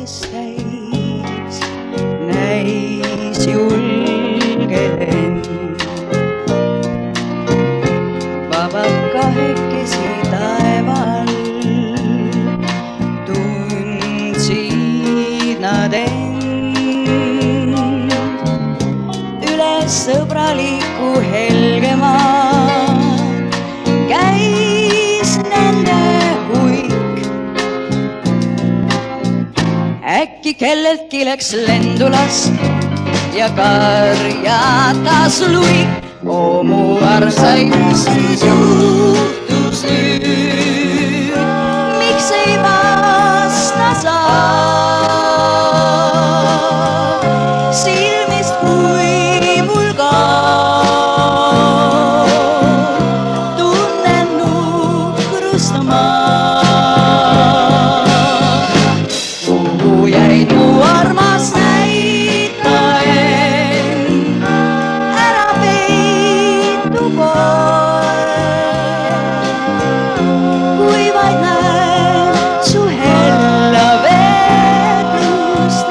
kes täis, näis julge lend. Vabad kahekesi taeval tundsid nad end. Üle sõbraliku helgemaa käis nende huik. Äkki kelleltki läks lendu last ja karjatas luik. O mu arsai, mis siis juhtus nüüd? Miks ei vasta sa? Silmist kui mul ka tunnen nukrust ma. Kuhu jäid mu armas näitaen? Ära peitu kui vaid näen su hella veetlust,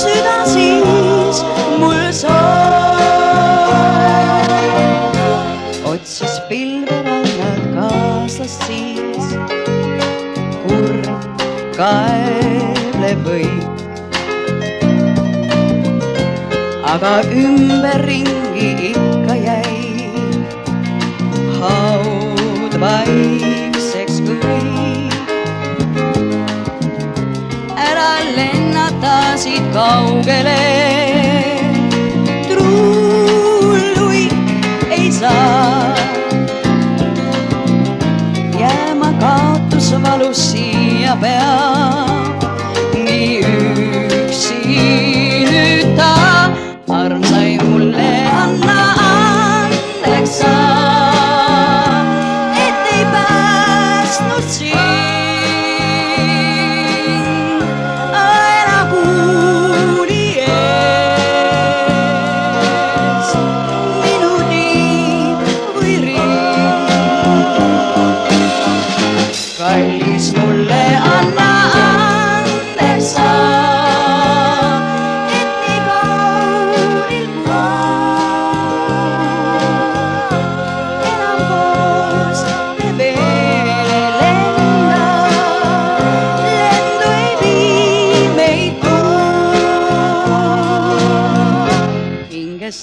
süda siis mul soeb. Otsis pilverannad kaaslast siis, kurb kaebleb kõik. Aga ümberringi ikka jäi haud vaikseks kõik. Ära lennata siit kaugele, truuluik ei saa. Jääma kaotusvalus siia peab, nii üksi nüüd ta. Armsai mulle anna andeks sa, et ei päästnud sind aina kuuli ees minu tiib või ring. Kallis mulle anna andeks sa,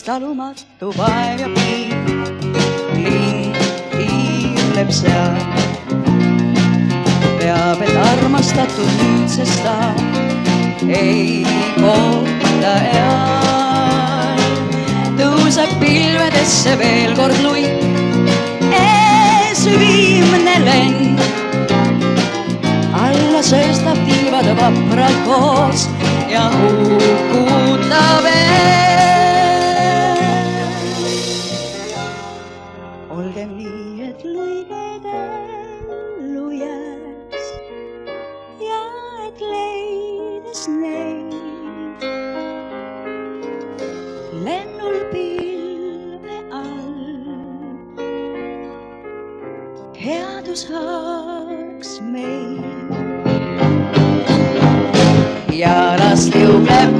talumatu vaev ja piib, lind hiirleb seal. Peab, et armastatud nüüdsest ta ei kohta eal. Tõuseb pilvedesse veel kord luik, ees viimne lend. Alla sööstab tiivad vapralt koos ja hukutab end. Olgem nii, et luiged ellu jääks ja et leides neid lennul pilve all headus haaks meid ja las liugleb